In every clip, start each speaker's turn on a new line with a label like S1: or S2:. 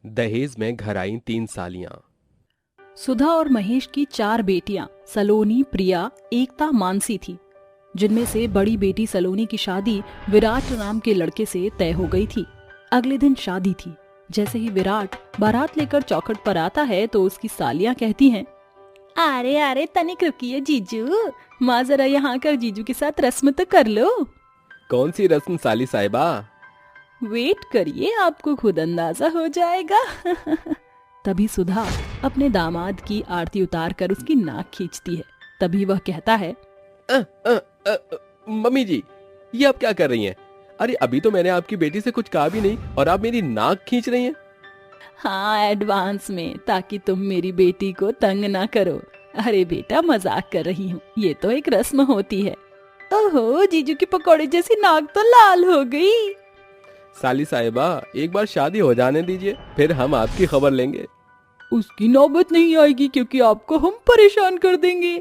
S1: दहेज में घर आई 3 सालियां।
S2: सुधा और महेश की 4 बेटियां सलोनी, प्रिया, एकता, मानसी थी, जिनमें से बड़ी बेटी सलोनी की शादी विराट नाम के लड़के से तय हो गई थी। अगले दिन शादी थी। जैसे ही विराट बारात लेकर चौखट पर आता है तो उसकी सालियां कहती हैं, अरे अरे तनिक रुकिए जीजू, माँ जरा यहाँ कर जीजू के साथ रस्म तो कर लो।
S1: कौन सी रस्म साली साहिबा?
S2: वेट करिए, आपको खुद अंदाजा हो जाएगा। तभी सुधा अपने दामाद की आरती उतार कर उसकी नाक खींचती है। तभी वह कहता है,
S1: मम्मी जी, ये आप क्या कर रही हैं? अरे अभी तो मैंने आपकी बेटी से कुछ कहा भी नहीं और आप मेरी नाक खींच रही हैं।
S2: हाँ, एडवांस में, ताकि तुम मेरी बेटी को तंग ना करो। अरे बेटा, मजाक कर रही हूँ, ये तो एक रस्म होती है। ओहो, जीजू की पकौड़े जैसी नाक तो लाल हो गई।
S1: साली साहिबा, एक बार शादी हो जाने दीजिए, फिर हम आपकी खबर लेंगे।
S2: उसकी नौबत नहीं आएगी, क्योंकि आपको हम परेशान कर देंगे।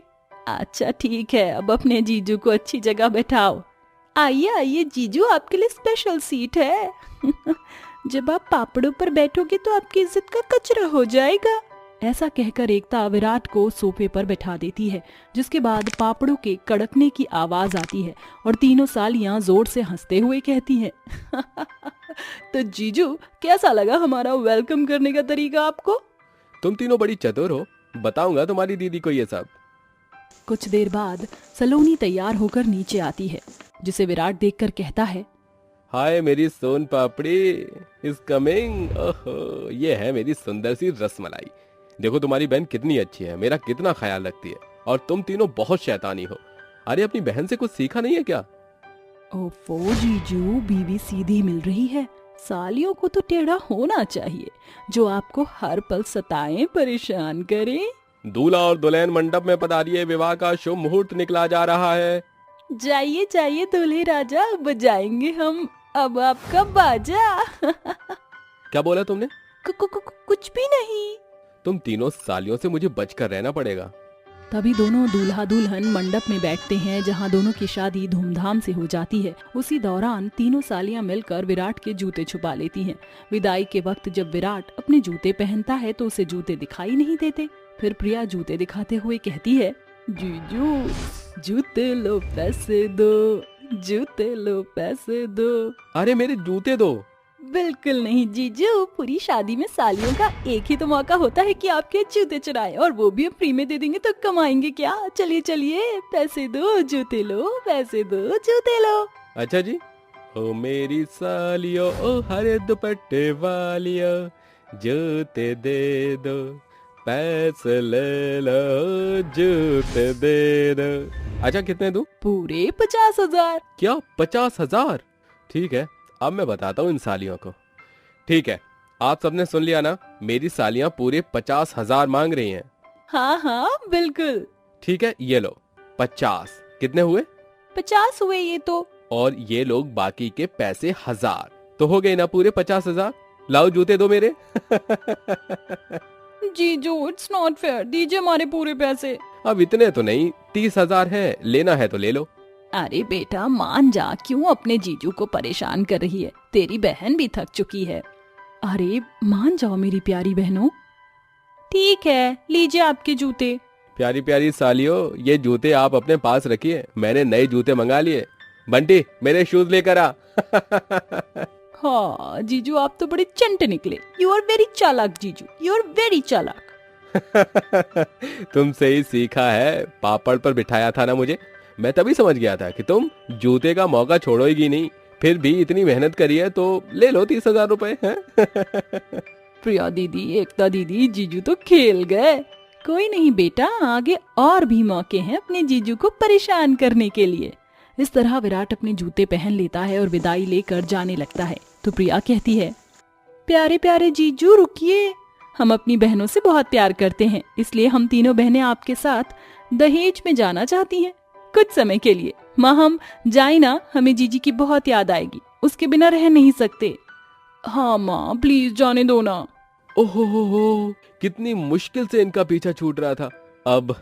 S2: अच्छा ठीक है, अब अपने जीजू को अच्छी जगह बैठाओ। आइए आइए जीजू, आपके लिए स्पेशल सीट है। जब आप पापड़ों पर बैठोगे तो आपकी इज्जत का कचरा हो जाएगा। ऐसा कहकर एकता विराट को सोफे पर बैठा देती है, जिसके बाद पापड़ों के कड़कने की आवाज आती है और तीनों सालियां जोर से हंसते हुए कहती हैं, तो जीजू, कैसा लगा हमारा वेलकम करने का तरीका आपको?
S1: तुम तीनों बड़ी चतुर हो, बताऊंगा तुम्हारी दीदी को ये सब।
S2: कुछ देर बाद सलोनी तैयार होकर नीचे आती है, जिसे विराट देखकर कहता है,
S1: हाय मेरी सोन पापड़ी इज कमिंग। ओहो, ये है मेरी सुंदर सी रसमलाई। देखो तुम्हारी बहन कितनी अच्छी है, मेरा कितना ख्याल रखती है, और तुम तीनों बहुत शैतानी हो। अरे अपनी बहन से कुछ सीखा नहीं है क्या?
S2: ओफो जीजू, बीवी सीधी मिल रही है। सालियों को तो टेढ़ा होना चाहिए, जो आपको हर पल सताएं, परेशान करें।
S1: दूल्हा और दुल्हन मंडप में पधारिए, विवाह का शुभ मुहूर्त निकला जा रहा है।
S2: जाइए जाइए दूल्हे राजा, बजाएंगे हम अब आपका बाजा।
S1: क्या बोला तुमने?
S2: कुछ भी नहीं।
S1: तुम तीनों सालियों से मुझे बचकर रहना पड़ेगा।
S2: तभी दोनों दूल्हा दुल्हन मंडप में बैठते हैं, जहां दोनों की शादी धूमधाम से हो जाती है। उसी दौरान तीनों सालियां मिलकर विराट के जूते छुपा लेती हैं। विदाई के वक्त जब विराट अपने जूते पहनता है तो उसे जूते दिखाई नहीं देते। फिर प्रिया जूते दिखाते हुए कहती है, जीजू जूते लो पैसे दो, जूते लो पैसे दो।
S1: अरे मेरे जूते दो।
S2: बिल्कुल नहीं जीजू, पूरी शादी में सालियों का एक ही तो मौका होता है कि आपके जूते चुराएं, और वो भी फ्री में दे देंगे तो कमाएंगे क्या? चलिए चलिए, पैसे दो जूते लो, पैसे दो जूते लो।
S1: अच्छा जी। ओ मेरी सालियों, ओ हरे दुपट्टे वालियों, जूते दे दो, पैसे ले लो, जूते दे दो। अच्छा कितने दूं?
S2: पूरे 50,000।
S1: क्या 50,000? ठीक है, अब मैं बताता हूँ इन सालियों को। ठीक है, आप सबने सुन लिया ना, मेरी सालियां पूरे 50,000 मांग रही हैं।
S2: हाँ हाँ बिल्कुल।
S1: ठीक है, ये लो 50। कितने हुए?
S2: 50 हुए ये तो।
S1: और ये लोग बाकी के पैसे 1000, तो हो गए ना पूरे 50,000। लाओ जूते दो मेरे।
S2: जीजू इट्स नॉट फेयर, दीजिए हमारे पूरे पैसे।
S1: अब इतने तो नहीं, 30,000 है, लेना है तो ले लो।
S2: अरे बेटा मान जा, क्यों अपने जीजू को परेशान कर रही है? तेरी बहन भी थक चुकी है। अरे मान जाओ मेरी प्यारी बहनों। ठीक है, लीजिए आपके जूते।
S1: प्यारी प्यारी सालियों, ये जूते आप अपने पास रखिए, मैंने नए जूते मंगा लिए। बंटी मेरे शूज लेकर आ।
S2: हाँ जीजू, आप तो बड़े चंट निकले। यू आर वेरी चालाक जीजू, यू आर वेरी चालाक।
S1: तुमसे ही सीखा है, पापड़ पर बिठाया था ना मुझे, मैं तभी समझ गया था कि तुम जूते का मौका छोड़ोगी नहीं। फिर भी इतनी मेहनत करी है तो ले लो 30,000 रुपए।
S2: प्रिया दीदी, एकता दीदी, जीजू तो खेल गए। कोई नहीं बेटा, आगे और भी मौके हैं अपने जीजू को परेशान करने के लिए। इस तरह विराट अपने जूते पहन लेता है और विदाई लेकर जाने लगता है। तो प्रिया कहती है, प्यारे प्यारे जीजू रुकिए, हम अपनी बहनों से बहुत प्यार करते हैं, इसलिए हम तीनों बहनें आपके साथ दहेज में जाना चाहती हैं कुछ समय के लिए। माँ हम जाए ना, हमें जीजी की बहुत याद आएगी, उसके बिना रह नहीं सकते। हाँ माँ प्लीज जाने दो ना।
S1: ओहो, कितनी मुश्किल से इनका पीछा छूट रहा था। अब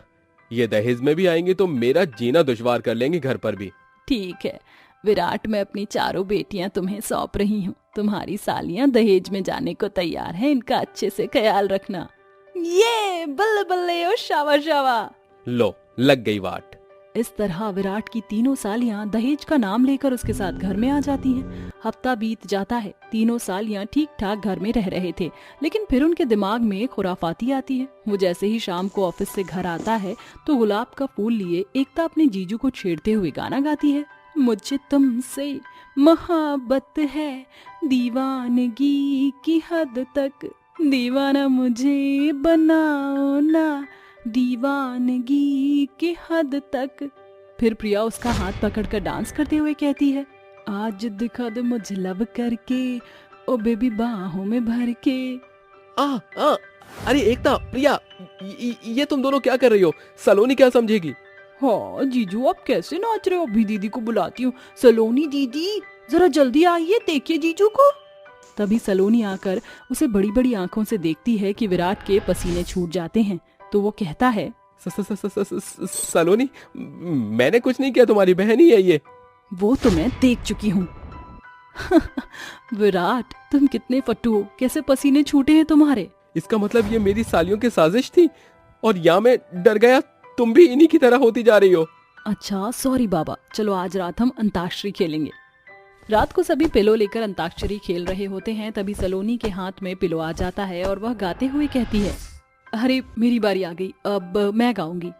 S1: ये दहेज में भी आएंगे तो मेरा जीना दुश्वार कर लेंगे घर पर भी।
S2: ठीक है विराट, मैं अपनी चारों बेटियां तुम्हें सौंप रही हूँ। तुम्हारी सालियां दहेज में जाने को तैयार हैं, इनका अच्छे से ख्याल रखना। ये बल्ले बल्ले ओ शावा शावा।
S1: लो लग गई वाट।
S2: इस तरह विराट की तीनों सालियां दहेज का नाम लेकर उसके साथ घर में आ जाती हैं। हफ्ता बीत जाता है, तीनों सालियां ठीक ठाक घर में रह रहे थे, लेकिन फिर उनके दिमाग में एक खुराफाती आती है। वो जैसे ही शाम को ऑफिस से घर आता है तो गुलाब का फूल लिए एकता अपने जीजू को छेड़ते हुए गाना गाती है। मुझे तुमसे मोहब्बत है दीवानगी की हद तक, दीवाना मुझे बनाओ ना दीवानगी की हद तक। फिर प्रिया उसका हाथ पकड़कर डांस करते हुए कहती है, आज दिखा दे मुझे लब करके ओ बेबी बाहों में भर के।
S1: अरे एकता, प्रिया, ये तुम दोनों क्या कर रही हो? सलोनी क्या समझेगी?
S2: हाँ जीजू, आप कैसे नाच रहे हो? अभी दीदी को बुलाती हूँ। सलोनी दीदी जरा जल्दी आइए, देखिए जीजू को। तभी सलोनी आकर उसे बड़ी बड़ी आंखों से देखती है कि विराट के पसीने छूट जाते हैं, तो वो कहता है,
S1: सलोनी, मैंने कुछ नहीं किया, तुम्हारी बहन ही है ये।
S2: वो तो मैं देख चुकी हूँ। विराट, तुम कितने फट्टू हो, कैसे पसीने छूटे हैं तुम्हारे?
S1: इसका मतलब ये मेरी सालियों की साजिश थी और या मैं डर गया, तुम भी इन्हीं की तरह होती जा रही हो।
S2: अच्छा सॉरी बाबा, चलो आज रात हम अंताक्षरी खेलेंगे। रात को सभी पिलो लेकर अंताक्षरी खेल रहे होते हैं, तभी सलोनी के हाथ में पिलो आ जाता है और वह गाते हुए कहती है, अरे मेरी बारी आ गई, अब मैं गाऊंगी।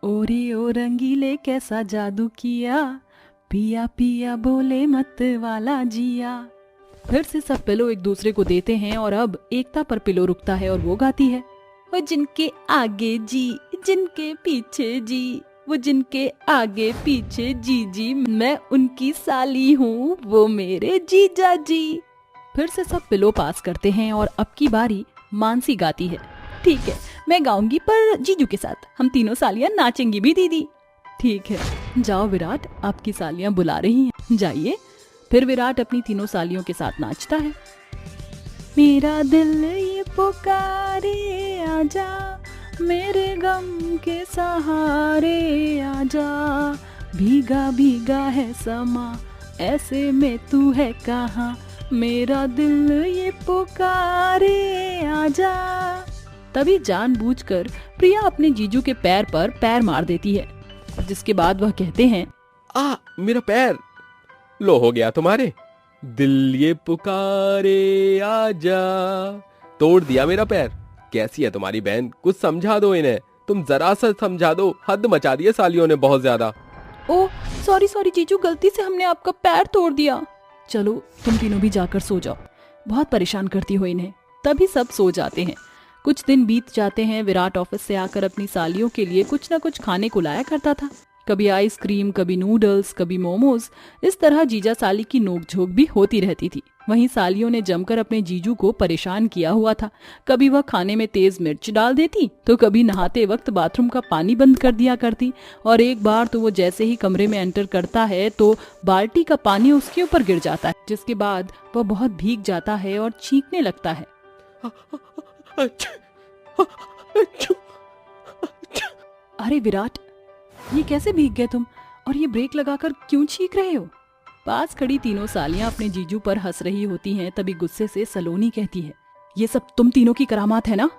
S2: ओरे ओ रंगीले कैसा जादू किया, पिया पिया बोले मत वाला जिया। फिर से सब पिलो एक दूसरे को देते हैं और अब एकता पर पिलो रुकता है और वो गाती है, वो जिनके आगे जी जिनके पीछे जी, वो जिनके आगे पीछे जी जी, मैं उनकी साली हूँ वो मेरे जीजा जी। फिर से सब पिलो पास करते हैं और अब की बारी मानसी गाती है, ठीक है मैं गाऊंगी पर जीजू के साथ, हम तीनों सालियां नाचेंगी भी दीदी। ठीक है जाओ विराट, आपकी सालियां बुला रही हैं, जाइए। फिर विराट अपनी तीनों सालियों के साथ नाचता है। मेरा दिल ये पुकारे आजा, मेरे गम के सहारे आजा, भीगा भीगा है समा ऐसे में तू है कहाँ, मेरा दिल ये पुकारे आजा। तभी जानबूझकर प्रिया अपने जीजू के पैर पर पैर मार देती है, जिसके बाद वह कहते हैं,
S1: मेरा पैर। लो हो गया तुम्हारे, दिल ये पुकारे आजा, तोड़ दिया मेरा पैर। कैसी है तुम्हारी बहन, कुछ समझा दो इन्हें, तुम जरा सा समझा दो, हद मचा दी है सालियों ने बहुत ज्यादा।
S2: ओह सॉरी सॉरी जीजू, गलती से हमने आपका पैर तोड़ दिया। चलो तुम तीनों भी जाकर सो जाओ, बहुत परेशान करती हो इन्हें। तभी सब सो जाते हैं। कुछ दिन बीत जाते हैं। विराट ऑफिस से आकर अपनी सालियों के लिए कुछ न कुछ खाने को लाया करता था, कभी आइसक्रीम, कभी नूडल्स, कभी मोमोज। इस तरह जीजा साली की नोकझोंक भी होती रहती थी। वहीं सालियों ने जमकर अपने जीजू को परेशान किया हुआ था। कभी वह खाने में तेज मिर्च डाल देती, तो कभी नहाते वक्त बाथरूम का पानी बंद कर दिया करती, और एक बार तो वो जैसे ही कमरे में एंटर करता है तो बाल्टी का पानी उसके ऊपर गिर जाता है, जिसके बाद वह बहुत भीग जाता है और चीखने लगता है। अरे विराट, ये कैसे भीग गए तुम, और ये ब्रेक लगाकर क्यों चीख रहे हो? पास खड़ी तीनों सालियां अपने जीजू पर हंस रही होती हैं। तभी गुस्से से सलोनी कहती है, ये सब तुम तीनों की करामात है ना?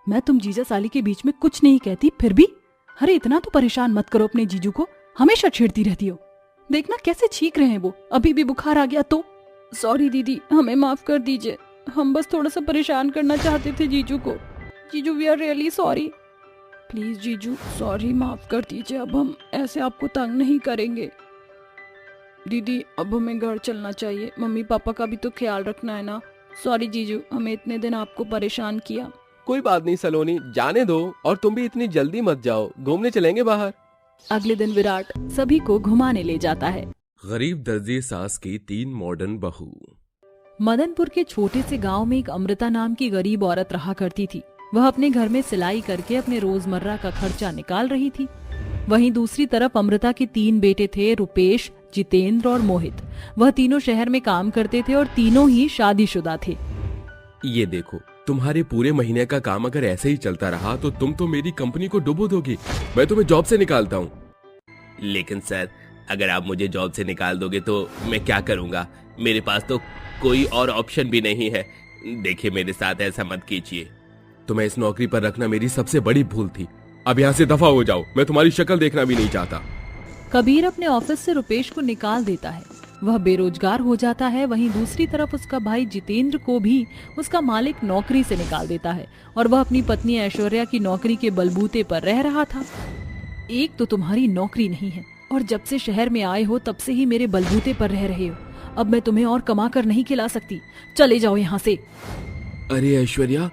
S2: मैं तुम जीजा साली के बीच में कुछ नहीं कहती, फिर भी अरे इतना तो परेशान मत करो अपने जीजू को, हमेशा छेड़ती रहती हो। देखना कैसे चीख रहे हैं वो, अभी भी बुखार आ गया तो। सॉरी दीदी, हमें माफ कर दीजिए, हम बस थोड़ा सा परेशान करना चाहते थे जीजू को। जीजू we are really sorry. Please जीजू सॉरी, माफ कर दीजिए, अब हम ऐसे आपको तंग नहीं करेंगे। दीदी अब हमें घर चलना चाहिए, मम्मी पापा का भी तो ख्याल रखना है ना। सॉरी जीजू, हमें इतने दिन आपको परेशान किया।
S1: कोई बात नहीं सलोनी, जाने दो, और तुम भी इतनी जल्दी मत जाओ, घूमने चलेंगे बाहर।
S2: अगले दिन विराट सभी को घुमाने ले जाता है।
S1: गरीब दर्जी सास की 3 मॉडर्न बहू।
S2: मदनपुर के छोटे से गांव में एक अमृता नाम की गरीब औरत रहा करती थी। वह अपने घर में सिलाई करके अपने रोजमर्रा का खर्चा निकाल रही थी। वहीं दूसरी तरफ अमृता के 3 बेटे थे, रुपेश, जितेंद्र और मोहित। वह तीनों शहर में काम करते थे और तीनों ही शादीशुदा थे।
S1: ये देखो, तुम्हारे पूरे महीने का काम अगर ऐसे ही चलता रहा तो तुम तो मेरी कंपनी को डुबो दोगे, मैं तुम्हें जॉब से निकालता हूँ। लेकिन सर, अगर आप मुझे जॉब से निकाल दोगे तो मैं क्या करूँगा, मेरे पास तो कोई और ऑप्शन भी नहीं है। देखिए मेरे साथ ऐसा मत कीजिए। तुम्हें इस नौकरी पर रखना मेरी सबसे बड़ी भूल थी। अब यहाँ से दफा हो जाओ, मैं तुम्हारी शक्ल देखना भी नहीं चाहता।
S2: कबीर अपने ऑफिस से रुपेश को निकाल देता है। वह बेरोजगार हो जाता है। वहीं दूसरी तरफ उसका भाई जितेंद्र को भी उसका मालिक नौकरी से निकाल देता है और वह अपनी पत्नी ऐश्वर्या की नौकरी के बलबूते पर रह रहा था। एक तो तुम्हारी नौकरी नहीं है और जब से शहर में आए हो तब से ही मेरे बलबूते पर रह रहे हो। अब मैं तुम्हें और कमा कर नहीं खिला सकती, चले जाओ यहाँ से।
S1: अरे ऐश्वर्या,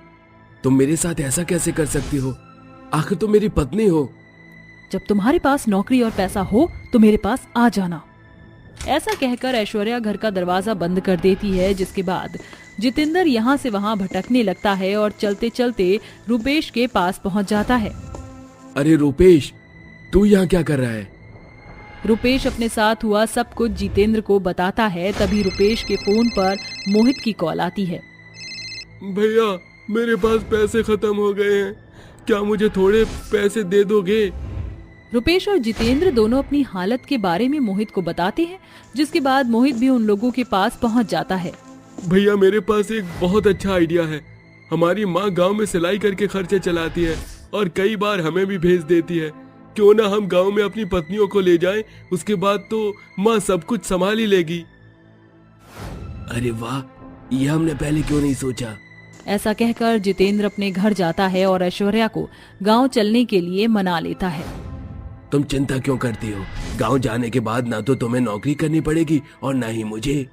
S1: तुम मेरे साथ ऐसा कैसे कर सकती हो? आखिर तुम मेरी पत्नी हो।
S2: जब तुम्हारे पास नौकरी और पैसा हो तो मेरे पास आ जाना। ऐसा कहकर ऐश्वर्या घर का दरवाजा बंद कर देती है, जिसके बाद जितेंद्र यहाँ से वहाँ भटकने लगता है और चलते चलते रुपेश के पास पहुँच जाता है।
S1: अरे रुपेश, तू यहाँ क्या कर रहा है?
S2: रुपेश अपने साथ हुआ सब कुछ जितेंद्र को बताता है। तभी रुपेश के फोन पर मोहित की कॉल आती है।
S1: भैया, मेरे पास पैसे खत्म हो गए हैं, क्या मुझे थोड़े पैसे दे दोगे?
S2: रुपेश और जितेंद्र दोनों अपनी हालत के बारे में मोहित को बताते हैं, जिसके बाद मोहित भी उन लोगों के पास पहुंच जाता है।
S1: भैया, मेरे पास एक बहुत अच्छा आइडिया है। हमारी माँ गांव में सिलाई करके खर्चे चलाती है और कई बार हमें भी भेज देती है। क्यों ना हम गांव में अपनी पत्नियों को ले जाएं, उसके बाद तो माँ सब कुछ संभाल ही लेगी। अरे वाह, ये हमने पहले क्यों नहीं सोचा?
S2: ऐसा कहकर जितेंद्र अपने घर जाता है और ऐश्वर्या को गांव चलने के लिए मना लेता है।
S1: तुम चिंता क्यों करती हो? गांव जाने के बाद ना तो तुम्हें नौकरी करनी पड़ेगी और ना ही मुझे।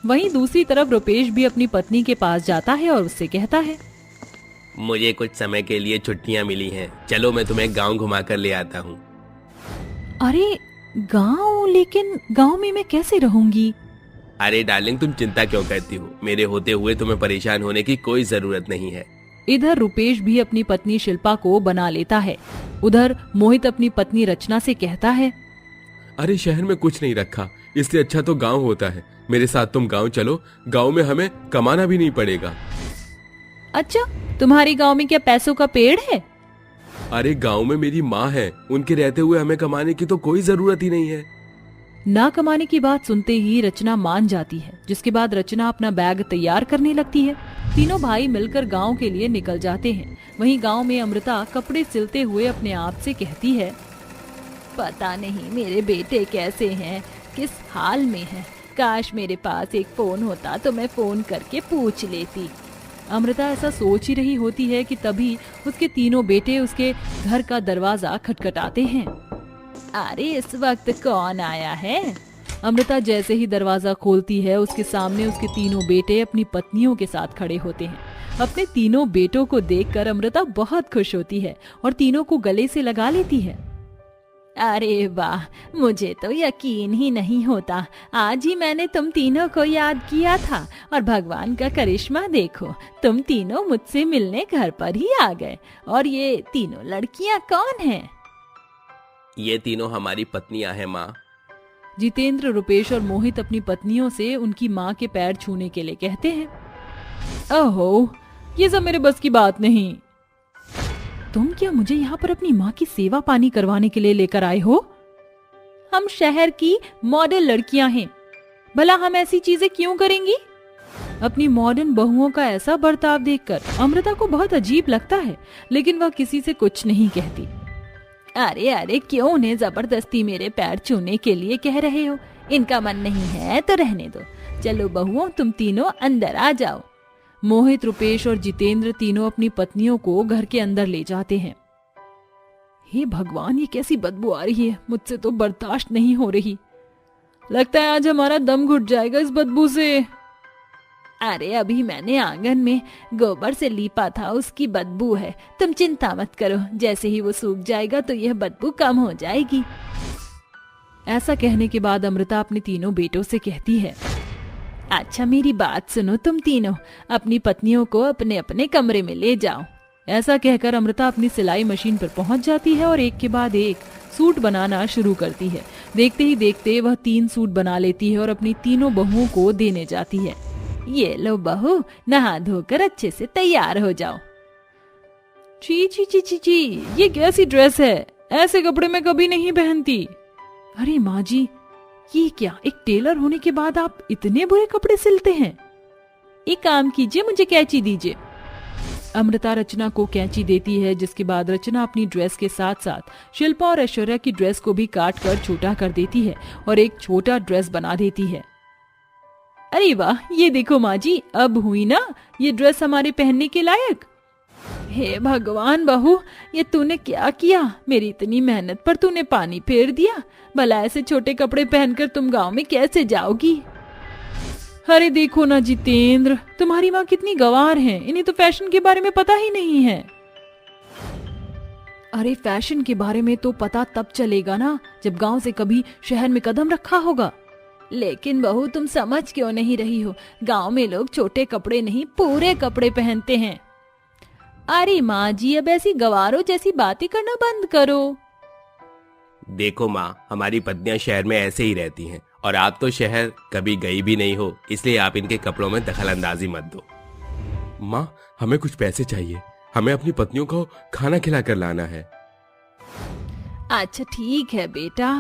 S2: वहीं दूसरी तरफ रुपेश भी अपनी पत्नी के पास जाता है और उससे कहता है,
S1: मुझे कुछ समय के लिए छुट्टियां मिली हैं, चलो मैं तुम्हें गांव घुमा कर ले आता हूँ।
S2: अरे गांव? लेकिन गांव में मैं कैसे रहूंगी?
S1: अरे डार्लिंग, तुम चिंता क्यों करती हो? मेरे होते हुए तुम्हें परेशान होने की कोई जरूरत नहीं है।
S2: इधर रुपेश भी अपनी पत्नी शिल्पा को बना लेता है। उधर मोहित अपनी पत्नी रचना से कहता है,
S1: अरे शहर में कुछ नहीं रखा, इससे अच्छा तो गांव होता है। मेरे साथ तुम गांव चलो, गांव में हमें कमाना भी नहीं पड़ेगा।
S2: अच्छा, तुम्हारे गांव में क्या पैसों का पेड़ है?
S1: अरे गांव में मेरी माँ है, उनके रहते हुए हमें कमाने की तो कोई जरूरत ही नहीं है।
S2: ना कमाने की बात सुनते ही रचना मान जाती है, जिसके बाद रचना अपना बैग तैयार करने लगती है। तीनों भाई मिलकर गांव के लिए निकल जाते हैं। वहीं गांव में अमृता कपड़े सिलते हुए अपने आप से कहती है, पता नहीं मेरे बेटे कैसे हैं, किस हाल में हैं। काश मेरे पास एक फोन होता तो मैं फोन करके पूछ लेती। अमृता ऐसा सोच ही रही होती है कि तभी उसके तीनों बेटे उसके घर का दरवाजा खटखटाते हैं। अरे इस वक्त कौन आया है? अमृता जैसे ही दरवाजा खोलती है, उसके सामने उसके तीनों बेटे अपनी पत्नियों के साथ खड़े होते हैं। अपने तीनों बेटों को देखकर अमृता बहुत खुश होती है और तीनों को गले से लगा लेती है। अरे वाह, मुझे तो यकीन ही नहीं होता, आज ही मैंने तुम तीनों को याद किया था और भगवान का करिश्मा देखो, तुम तीनों मुझसे मिलने घर पर ही आ गए। और ये तीनों लड़कियां कौन हैं?
S1: ये तीनों हमारी पत्नियां हैं माँ।
S2: जितेंद्र, रुपेश और मोहित अपनी पत्नियों से उनकी माँ के पैर छूने के लिए कहते हैं। ओहो, ये सब मेरे बस की बात नहीं। तुम क्या मुझे यहाँ पर अपनी माँ की सेवा पानी करवाने के लिए लेकर आए हो? हम शहर की मॉडल लड़कियां हैं, भला हम ऐसी चीजें क्यों करेंगी? अपनी मॉडर्न बहुओं का ऐसा बर्ताव देखकर अमृता को बहुत अजीब लगता है, लेकिन वह किसी से कुछ नहीं कहती। अरे अरे, क्यों उन्हें जबरदस्ती मेरे पैर छूने के लिए कह रहे हो? इनका मन नहीं है तो रहने दो। चलो बहुओं, तुम तीनों अंदर आ जाओ। मोहित, रुपेश और जितेंद्र तीनों अपनी पत्नियों को घर के अंदर ले जाते हैं। हे भगवान, ये कैसी बदबू आ रही है, मुझसे तो बर्दाश्त नहीं हो रही। लगता है आज हमारा दम घुट जाएगा इस बदबू से। अरे अभी मैंने आंगन में गोबर से लीपा था, उसकी बदबू है, तुम चिंता मत करो, जैसे ही वो सूख जाएगा तो यह बदबू कम हो जाएगी। ऐसा कहने के बाद अमृता अपने तीनों बेटों से कहती है, अच्छा मेरी बात सुनो, तुम तीनों अपनी पत्नियों को अपने अपने कमरे में ले जाओ। ऐसा कहकर अमृता अपनी सिलाई मशीन पर पहुंच जाती है और एक के बाद एक सूट बनाना शुरू करती है। देखते ही देखते वह 3 सूट बना लेती है और अपनी तीनों बहुओं को देने जाती है। ये लो बहू, नहा धोकर अच्छे से तैयार हो जाओ। ची ची ची ची ची, ये कैसी ड्रेस है? ऐसे कपड़े मैं कभी नहीं पहनती। अरे माँ जी, ये क्या, एक टेलर होने के बाद आप इतने बुरे कपड़े सिलते हैं? एक काम कीजिए, मुझे कैंची दीजिए। अमृता रचना को कैंची देती है, जिसके बाद रचना अपनी ड्रेस के साथ साथ शिल्पा और ऐश्वर्या की ड्रेस को भी काट कर छोटा कर देती है और एक छोटा ड्रेस बना देती है। अरे वाह, ये देखो माँ जी, अब हुई ना ये ड्रेस हमारे पहनने के लायक। हे भगवान बहू, ये तूने क्या किया? मेरी इतनी मेहनत पर तूने पानी फेर दिया। भला ऐसे छोटे कपड़े पहनकर तुम गांव में कैसे जाओगी? अरे देखो ना जितेंद्र, तुम्हारी माँ कितनी गंवार हैं, इन्हें तो फैशन के बारे में पता ही नहीं है। अरे फैशन के बारे में तो पता तब चलेगा ना जब गांव से कभी शहर में कदम रखा होगा। लेकिन बहू, तुम समझ क्यों नहीं रही हो? गांव में लोग छोटे कपड़े नहीं, पूरे कपड़े पहनते हैं। अरे माँ जी, अब ऐसी गवारों जैसी बातें करना बंद करो।
S1: देखो माँ, हमारी पत्नियां शहर में ऐसे ही रहती हैं और आप तो शहर कभी गई भी नहीं हो, इसलिए आप इनके कपड़ों में दखल अंदाजी मत दो। माँ, हमें कुछ पैसे चाहिए, हमें अपनी पत्नियों को खाना खिला कर लाना है।
S2: अच्छा ठीक है बेटा,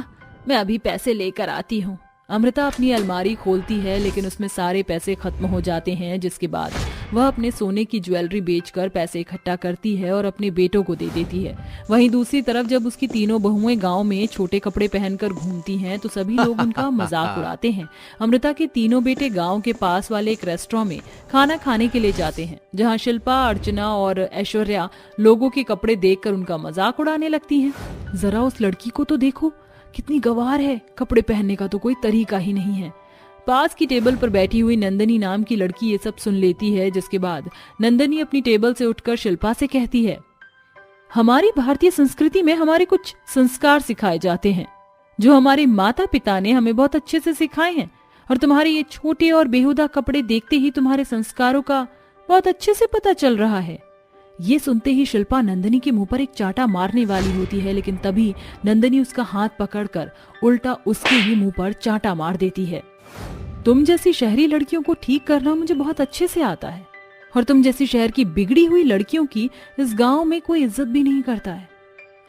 S2: मैं अभी पैसे लेकर आती हूँ। अमृता अपनी अलमारी खोलती है, लेकिन उसमें सारे पैसे खत्म हो जाते हैं, जिसके बाद वह अपने सोने की ज्वेलरी बेचकर पैसे इकट्ठा करती है और अपने बेटों को दे देती है। वहीं दूसरी तरफ जब उसकी तीनों बहुएं गांव में छोटे कपड़े पहनकर घूमती हैं तो सभी लोग उनका मजाक उड़ाते हैं। अमृता के तीनों बेटे गांव के पास वाले एक रेस्टोरेंट में खाना खाने के लिए जाते हैं, जहां शिल्पा, अर्चना और ऐश्वर्या लोगों के कपड़े देखकर उनका मजाक उड़ाने लगती हैं। जरा उस लड़की को तो देखो, कितनी गंवार है, कपड़े पहनने का तो कोई तरीका ही नहीं है। पास की टेबल पर बैठी हुई नंदनी नाम की लड़की ये सब सुन लेती है, जिसके बाद नंदनी अपनी टेबल से उठकर शिल्पा से कहती है, हमारी भारतीय संस्कृति में हमारे कुछ संस्कार सिखाए जाते हैं जो हमारे माता पिता ने हमें बहुत अच्छे से सिखाए हैं, और तुम्हारे ये छोटे और बेहुदा कपड़े देखते ही तुम्हारे संस्कारों का बहुत अच्छे से पता चल रहा है। ये सुनते ही शिल्पा नंदनी के मुंह पर एक चांटा मारने वाली होती है, लेकिन तभी नंदनी उसका हाथ पकड़कर उल्टा उसके ही मुंह पर चांटा मार देती है। तुम जैसी शहरी लड़कियों को ठीक करना मुझे बहुत अच्छे से आता है, और तुम जैसी शहर की बिगड़ी हुई लड़कियों की इस गांव में कोई इज्जत भी नहीं करता है।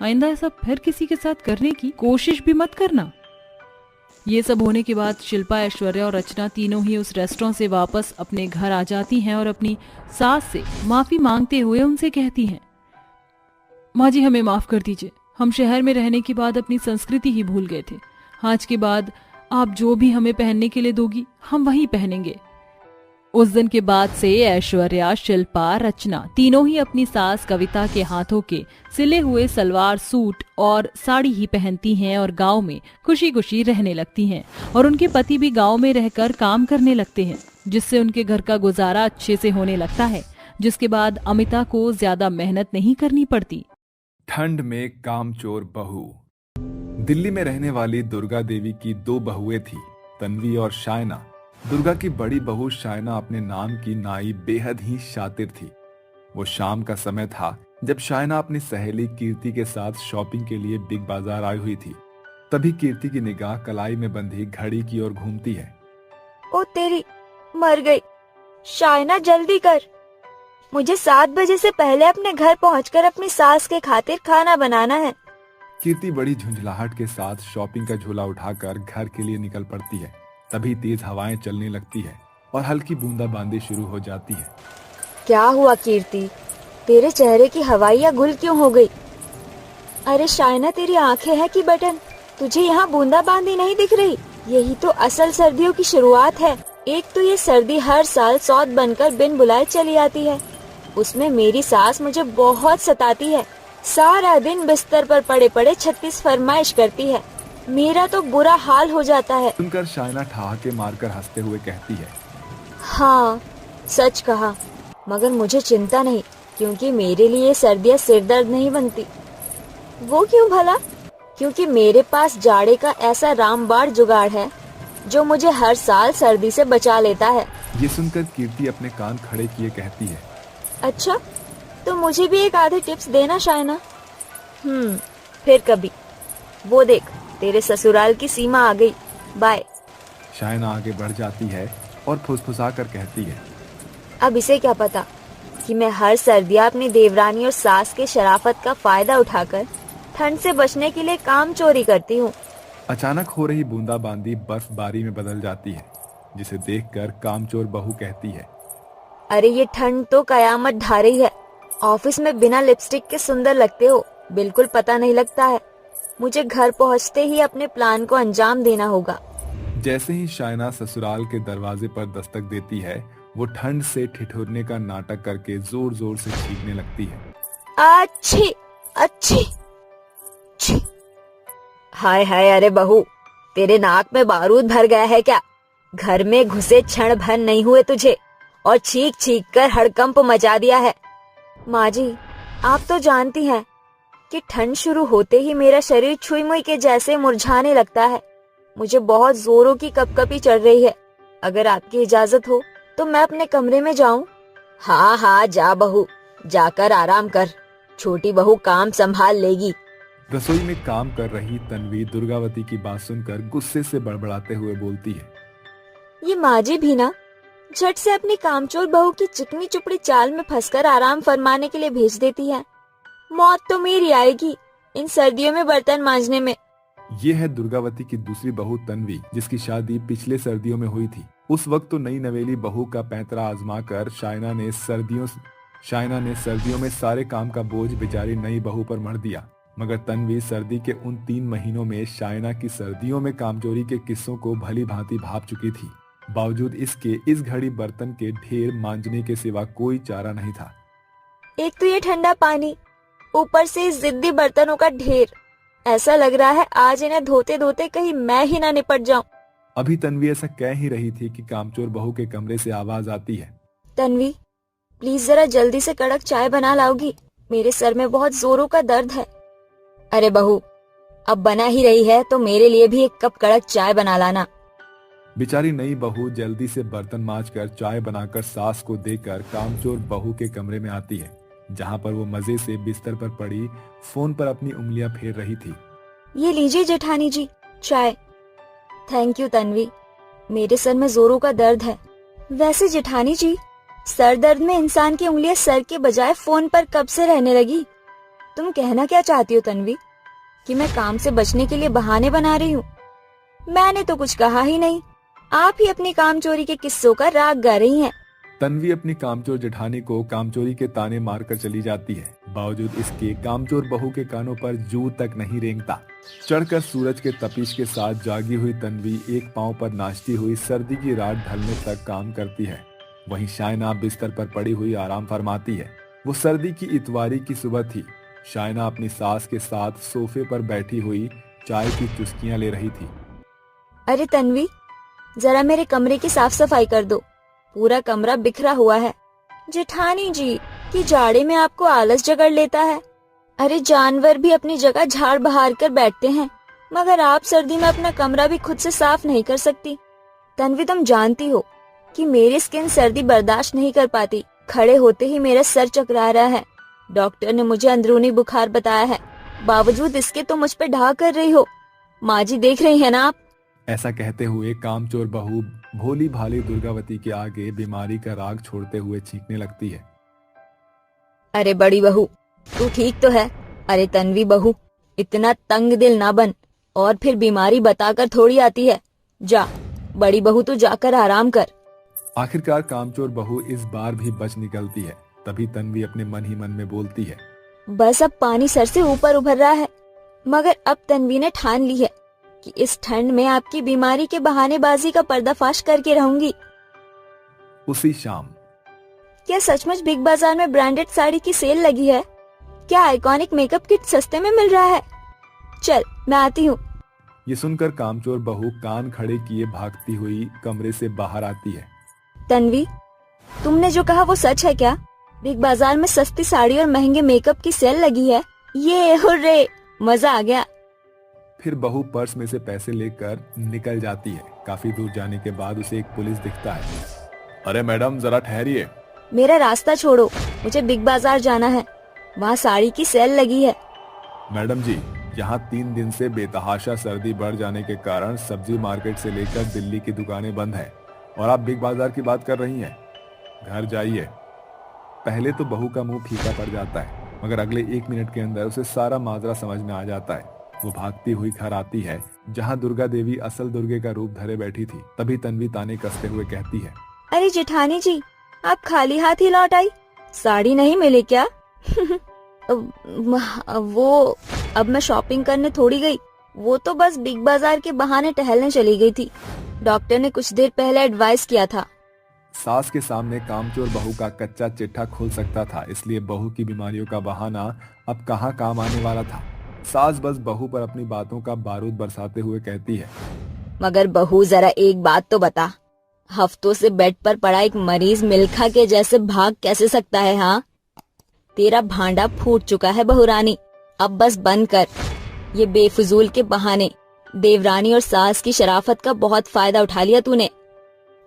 S2: आइंदा ऐसा फिर किसी के साथ करने की कोशिश भी मत करना। ये सब होने के बाद शिल्पा, ऐश्वर्या और रचना तीनों ही उस रेस्टोरेंट से वापस अपने घर आ जाती हैं और अपनी सास से माफी मांगते हुए उनसे कहती हैं, माँ जी हमें माफ कर दीजिए, हम शहर में रहने के बाद अपनी संस्कृति ही भूल गए थे। आज के बाद आप जो भी हमें पहनने के लिए दोगी हम वही पहनेंगे। उस दिन के बाद से ऐश्वर्या, शिल्पा, रचना तीनों ही अपनी सास कविता के हाथों के सिले हुए सलवार सूट और साड़ी ही पहनती हैं और गांव में खुशी खुशी रहने लगती हैं, और उनके पति भी गांव में रहकर काम करने लगते हैं, जिससे उनके घर का गुजारा अच्छे से होने लगता है, जिसके बाद अमिता को ज्यादा मेहनत नहीं करनी पड़ती।
S3: ठंड में कामचोर बहू। दिल्ली में रहने वाली दुर्गा देवी की दो बहुएं थी, तन्वी और शायना। दुर्गा की बड़ी बहू शायना अपने नाम की नाई बेहद ही शातिर थी। वो शाम का समय था जब शायना अपनी सहेली कीर्ति के साथ शॉपिंग के लिए बिग बाजार आई हुई थी। तभी कीर्ति की निगाह कलाई में बंधी घड़ी की ओर घूमती है।
S4: ओ तेरी, मर गई। शायना जल्दी कर, मुझे 7 बजे से पहले अपने घर पहुंचकर अपनी सास के खातिर खाना बनाना है।
S3: कीर्ति बड़ी झुंझलाहट के साथ शॉपिंग का झोला उठाकर घर के लिए निकल पड़ती है। तभी तेज हवाएं चलने लगती है और हल्की बूंदाबांदी शुरू हो जाती है।
S4: क्या हुआ कीर्ति, तेरे चेहरे की हवाइयाँ गुल क्यों हो गई? अरे शायना, तेरी आंखें हैं कि बटन? तुझे यहाँ बूंदाबांदी नहीं दिख रही? यही तो असल सर्दियों की शुरुआत है। एक तो ये सर्दी हर साल सौत बनकर बिन बुलाए चली आती है, उसमें मेरी सास मुझे बहुत सताती है। सारा दिन बिस्तर पर पड़े पड़े 36 फरमाइश करती है, मेरा तो बुरा हाल हो जाता है।
S3: सुनकर शायना ठहाके मारकर हंसते हुए कहती है,
S4: हाँ सच कहा, मगर मुझे चिंता नहीं, क्योंकि मेरे लिए सर्दियाँ सिरदर्द नहीं बनती। वो क्यों भला? क्योंकि मेरे पास जाड़े का ऐसा रामबाण जुगाड़ है जो मुझे हर साल सर्दी से बचा लेता है।
S3: ये सुनकर कीर्ति अपने कान खड़े किए कहती है,
S4: अच्छा, तो मुझे भी एक आधे टिप्स देना शायना। फिर कभी। वो देख, तेरे ससुराल की सीमा आ गई, बाय।
S3: शायना आगे बढ़ जाती है और फुसफुसा कर कहती है,
S4: अब इसे क्या पता कि मैं हर सर्दियाँ अपनी देवरानी और सास के शराफत का फायदा उठाकर ठंड से बचने के लिए काम चोरी करती हूँ।
S3: अचानक हो रही बूंदाबांदी बर्फबारी में बदल जाती है, जिसे देखकर कामचोर बहू कहती है,
S4: अरे ये ठंड तो कयामत ढा रही है। ऑफिस में बिना लिपस्टिक के सुंदर लगते हो, बिल्कुल पता नहीं लगता है। मुझे घर पहुंचते ही अपने प्लान को अंजाम देना होगा।
S3: जैसे ही शायना ससुराल के दरवाजे पर दस्तक देती है, वो ठंड से ठिठुरने का नाटक करके जोर जोर से चीखने लगती है।
S4: अच्छी अच्छी छी। हाय हाय, अरे बहू, तेरे नाक में बारूद भर गया है क्या? घर में घुसे क्षण भर नहीं हुए तुझे और चीख चीख कर हड़कंप मचा दिया है। माँ जी, आप तो जानती हैं कि ठंड शुरू होते ही मेरा शरीर छुई मुई के जैसे मुरझाने लगता है। मुझे बहुत जोरों की कपकपी चढ़ रही है। अगर आपकी इजाजत हो तो मैं अपने कमरे में जाऊं? हाँ हाँ, जा बहू, जाकर आराम कर। छोटी बहू काम संभाल लेगी।
S3: रसोई में काम कर रही तन्वी दुर्गावती की बात सुनकर गुस्से से बड़बड़ाते हुए बोलती है,
S4: ये माँ जी भी ना झट से अपनी कामचोर बहू की चिकनी चुपड़ी चाल में फंसकर आराम फरमाने के लिए भेज देती है। मौत तो मेरी आएगी इन सर्दियों में बर्तन मांजने में।
S3: ये है दुर्गावती की दूसरी बहू तन्वी, जिसकी शादी पिछले सर्दियों में हुई थी। उस वक्त तो नई नवेली बहू का पैंतरा आजमा कर शायना ने सर्दियों में सारे काम का बोझ बेचारी नई बहू पर मढ़ दिया। मगर तन्वी सर्दी के उन 3 महीनों में शायना की सर्दियों में कामचोरी के किस्सों को भली भांति भाप चुकी थी। बावजूद इसके इस घड़ी बर्तन के ढेर मांजने के सिवा कोई चारा नहीं था।
S4: एक तो ये ठंडा पानी, ऊपर से इस जिद्दी बर्तनों का ढेर। ऐसा लग रहा है आज इन्हें धोते धोते कहीं मैं ही ना निपट जाऊं।
S3: अभी तन्वी ऐसा कह ही रही थी कि कामचोर बहू के कमरे से आवाज आती है,
S4: तन्वी, प्लीज जरा जल्दी से कड़क चाय बना लाओगी? मेरे सर में बहुत जोरों का दर्द है। अरे बहू, अब बना ही रही है तो मेरे लिए भी एक कप कड़क चाय बना लाना।
S3: बेचारी नई बहू जल्दी से बर्तन मांजकर चाय बनाकर सास को देकर कामचोर बहू के कमरे में आती है, जहां पर वो मजे से बिस्तर पर पड़ी फोन पर अपनी उंगलियां फेर रही थी।
S4: ये लीजिए जेठानी जी चाय। थैंक यू तन्वी, मेरे सर में जोरों का दर्द है। वैसे जेठानी जी, सर दर्द में इंसान की उंगलियां सर के बजाय फोन पर कब से रहने लगी? तुम कहना क्या चाहती हो तन्वी? कि मैं काम से बचने के लिए बहाने बना रही हूँ? मैंने तो कुछ कहा ही नहीं। आप ही अपनी कामचोरी के किस्सों का राग गा रही हैं।
S3: तन्वी अपनी कामचोर जेठानी को कामचोरी के ताने मारकर चली जाती है। बावजूद इसके कामचोर बहू के कानों पर जू तक नहीं रेंगता। चढ़कर सूरज के तपिश के साथ जागी हुई तन्वी एक पांव पर नाचती हुई सर्दी की रात ढलने तक काम करती है। वहीं शायना बिस्तर पर पड़ी हुई आराम फरमाती है। वो सर्दी की इतवारी की सुबह थी। शायना अपनी सास के साथ सोफे पर बैठी हुई चाय की चुस्कियां ले रही थी।
S4: अरे तन्वी, जरा मेरे कमरे की साफ सफाई कर दो। पूरा कमरा बिखरा हुआ है। जेठानी जी, कि जाड़े में आपको आलस जगड़ लेता है। अरे जानवर भी अपनी जगह झाड़ बहार कर बैठते हैं, मगर आप सर्दी में अपना कमरा भी खुद से साफ नहीं कर सकती। तन्वी, तुम जानती हो कि मेरी स्किन सर्दी बर्दाश्त नहीं कर पाती। खड़े होते ही मेरा सर चकरा रहा है। डॉक्टर ने मुझे अंदरूनी बुखार बताया है। बावजूद इसके तो मुझ पे ढा कर रही हो। माँ जी देख रही है ना आप?
S3: ऐसा कहते हुए कामचोर बहू भोली भाली दुर्गावती के आगे बीमारी का राग छोड़ते हुए चीखने लगती है।
S4: अरे बड़ी बहू, तू ठीक तो है? अरे तन्वी बहू, इतना तंग दिल ना बन। और फिर बीमारी बताकर थोड़ी आती है। जा बड़ी बहू, तू जाकर आराम कर।
S3: आखिरकार कामचोर बहू इस बार भी बच निकलती है। तभी तन्वी अपने मन ही मन में बोलती है,
S4: बस अब पानी सर से ऊपर उभर रहा है। मगर अब तन्वी ने ठान ली है कि इस ठंड में आपकी बीमारी के बहानेबाजी का पर्दाफाश करके रहूंगी।
S3: उसी शाम
S4: क्या सचमुच बिग बाजार में ब्रांडेड साड़ी की सेल लगी है? क्या आइकॉनिक मेकअप किट सस्ते में मिल रहा है? चल मैं आती हूँ।
S3: ये सुनकर कामचोर बहू कान खड़े किए भागती हुई कमरे से बाहर आती है।
S4: तन्वी, तुमने जो कहा वो सच है क्या? बिग बाजार में सस्ती साड़ी और महंगे मेकअप की सेल लगी है? ये हुर्रे, मजा आ गया।
S3: फिर बहू पर्स में से पैसे लेकर निकल जाती है। काफी दूर जाने के बाद उसे एक पुलिस दिखता है। अरे मैडम, जरा ठहरिए।
S4: मेरा रास्ता छोड़ो, मुझे बिग बाजार जाना है। वहाँ साड़ी की सेल लगी है।
S3: मैडम जी, यहाँ 3 दिन से बेतहाशा सर्दी बढ़ जाने के कारण सब्जी मार्केट से लेकर दिल्ली की दुकानें बंद हैं और आप बिग बाजार की बात कर रही हैं। घर जाइए। पहले तो बहू का मुंह फीका पड़ जाता है, मगर अगले 1 मिनट के अंदर उसे सारा माजरा समझ में आ जाता है। वो भागती हुई घर आती है जहाँ दुर्गा देवी असल दुर्गे का रूप धरे बैठी थी। तभी तन्वी ताने कसते हुए कहती है,
S4: अरे जेठानी जी, आप खाली हाथ ही लौट आई, साड़ी नहीं मिली क्या? वो अब मैं शॉपिंग करने थोड़ी गई, वो तो बस बिग बाजार के बहाने टहलने चली गई थी। डॉक्टर ने कुछ देर पहले एडवाइस किया था।
S3: सास के सामने कामचोर बहू का कच्चा चिट्ठा खुल सकता था, इसलिए बहू की बीमारियों का बहाना अब कहाँ काम आने वाला था। सास बस बहू पर अपनी बातों का बारूद बरसाते हुए कहती है,
S4: मगर बहू जरा एक बात तो बता, हफ्तों से बेड पर पड़ा एक मरीज मिल्खा के जैसे भाग कैसे सकता है? हाँ, तेरा भांडा फूट चुका है बहुरानी, अब बस बंद कर ये बेफजूल के बहाने। देवरानी और सास की शराफत का बहुत फायदा उठा लिया तूने,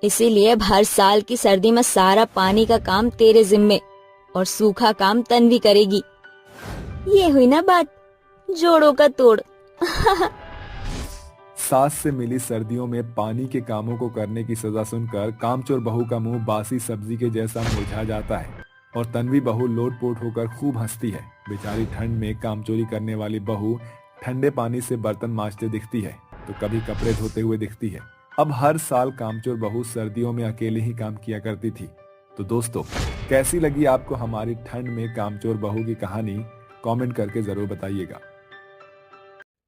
S4: इसीलिए अब हर साल की सर्दी में सारा पानी का काम तेरे जिम्मे और सूखा काम तन्वी करेगी। ये हुई ना बात, जोड़ों का तोड़।
S3: सास से मिली सर्दियों में पानी के कामों को करने की सजा सुनकर कामचोर बहू का मुंह बासी सब्जी के जैसा मुरझा जाता है और तन्वी बहू लोटपोट होकर खूब हंसती है। बेचारी ठंड में कामचोरी करने वाली बहू ठंडे पानी से बर्तन मांजते दिखती है तो कभी कपड़े धोते हुए दिखती है। अब हर साल कामचोर बहू सर्दियों में अकेले ही काम किया करती थी। तो दोस्तों, कैसी लगी आपको हमारी ठंड में कामचोर बहू की कहानी? कमेंट करके जरूर बताइएगा।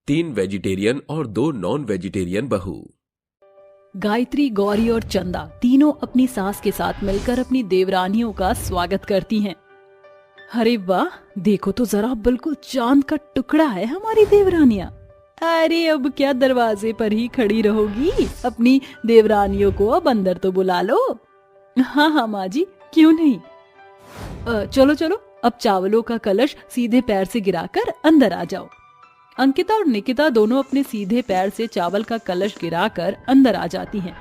S1: 3 वेजिटेरियन और 2 नॉन वेजिटेरियन बहू।
S2: गायत्री, गौरी और चंदा तीनों अपनी सास के साथ मिलकर अपनी देवरानियों का स्वागत करती हैं। अरे वाह, देखो तो जरा, बिल्कुल चांद का टुकड़ा है हमारी देवरानियां। अरे अब क्या दरवाजे पर ही खड़ी रहोगी? अपनी देवरानियों को अब अंदर तो बुला लो। हाँ हाँ माँ जी, क्यों नहीं। चलो चलो, अब चावलों का कलश सीधे पैर से गिराकर अंदर आ जाओ। अंकिता और निकिता दोनों अपने सीधे पैर से चावल का कलश गिराकर अंदर आ जाती हैं।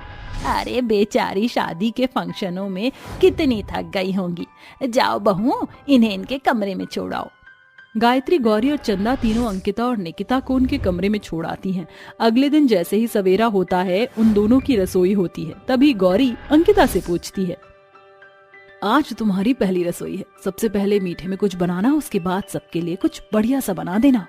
S2: अरे बेचारी शादी के फंक्शनों में कितनी थक गई होंगी, जाओ बहू, इन्हें इनके कमरे में छोड़ाओ। गायत्री, गौरी और चंदा तीनों अंकिता और निकिता को उनके कमरे में छोड़ आती हैं। अगले दिन जैसे ही सवेरा होता है, उन दोनों की रसोई होती है। तभी गौरी अंकिता से पूछती है, आज तुम्हारी पहली रसोई है, सबसे पहले मीठे में कुछ बनाना, उसके बाद सबके लिए कुछ बढ़िया सा बना देना।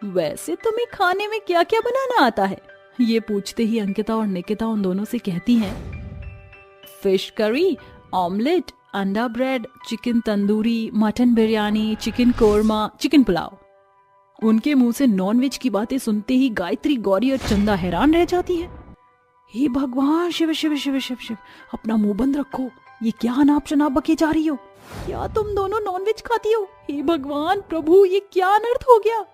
S2: वैसे तुम्हें खाने में क्या क्या बनाना आता है? ये पूछते ही अंकिता और निकिता उन दोनों से कहती हैं, फिश करी, ऑमलेट, अंडा bread, chicken tandoori, mutton biryani, chicken korma, chicken pulao. उनके मुंह से नॉनवेज की बातें सुनते ही गायत्री, गौरी और चंदा हैरान रह जाती हैं। हे भगवान, शिव शिव शिव शिव शिव, अपना मुंह बंद रखो, ये क्या अनाप शनाप बके जा रही हो? क्या तुम दोनों नॉनवेज खाती हो? हे भगवान प्रभु, ये क्या अनर्थ हो गया?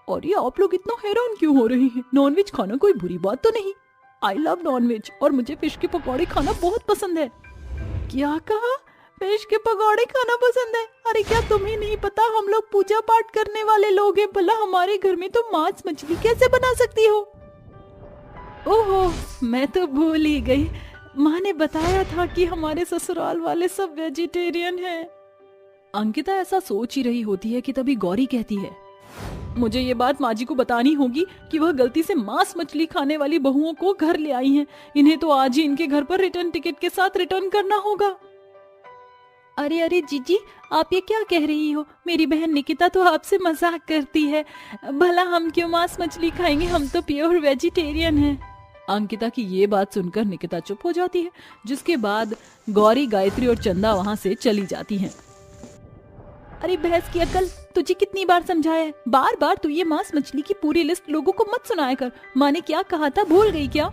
S2: और ये आप लोग इतना हैरान क्यों हो रहे हैं? नॉनवेज खाना कोई बुरी बात तो नहीं। आई लव नॉनवेज और मुझे फिश के पकौड़े खाना बहुत पसंद है। क्या कहा? फिश के पकौड़े खाना पसंद है? अरे क्या तुम्हें नहीं पता, हम लोग पूजा पाठ करने वाले लोग हैं, भला हमारे घर में तो मांस मछली कैसे बना सकती हो? ओहो, मैं तो भूल ही गई, माँ ने बताया था कि हमारे ससुराल वाले सब वेजिटेरियन हैं। अंकिता ऐसा सोच ही रही होती है कि तभी गौरी कहती है, मुझे ये बात माँ जी को बतानी होगी कि वह गलती से मांस मछली खाने वाली बहुओं को घर ले आई हैं। इन्हें तो आज ही इनके घर पर रिटर्न टिकट के साथ रिटर्न करना होगा। अरे अरे जीजी, आप ये क्या कह रही हो? मेरी बहन निकिता तो आपसे मजाक करती है, भला हम क्यों मांस मछली खाएंगे, हम तो प्योर वेजिटेरियन हैं। अंकिता की ये बात सुनकर निकिता चुप हो जाती है, जिसके बाद गौरी, गायत्री और चंदा वहाँ से चली जाती हैं। अरे भैंस की अकल, तुझे कितनी बार समझाया है, बार बार तू ये मांस मछली की पूरी लिस्ट लोगों को मत सुनाया कर। माँ ने क्या कहा था, भूल गई क्या?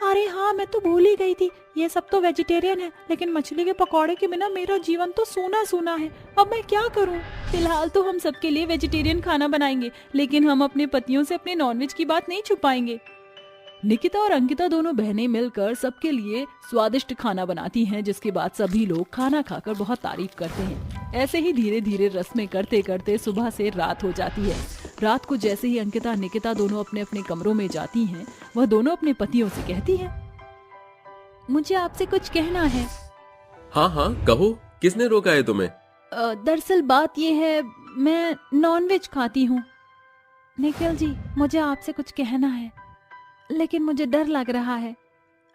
S2: अरे हाँ, मैं तो भूल ही गई थी, ये सब तो वेजिटेरियन है, लेकिन मछली के पकौड़े के बिना मेरा जीवन तो सूना सूना है। अब मैं क्या करूँ? फिलहाल तो हम सबके लिए वेजिटेरियन खाना बनाएंगे, लेकिन हम अपने पतियों से अपने नॉनवेज की बात नहीं छुपाएंगे। निकिता और अंकिता दोनों बहनें मिलकर सबके लिए स्वादिष्ट खाना बनाती हैं, जिसके बाद सभी लोग खाना खाकर बहुत तारीफ करते हैं। ऐसे ही धीरे धीरे रस्में करते करते सुबह से रात हो जाती है। रात को जैसे ही अंकिता, निकिता दोनों अपने अपने कमरों में जाती हैं, वह दोनों अपने पतियों से कहती हैं, मुझे आपसे कुछ कहना है।
S1: हाँ हाँ कहो, किसने रोका है तुम्हें?
S2: दरअसल बात ये है, मैं नॉनवेज खाती हूँ। निखिल जी, मुझे आपसे कुछ कहना है, लेकिन मुझे डर लग रहा है।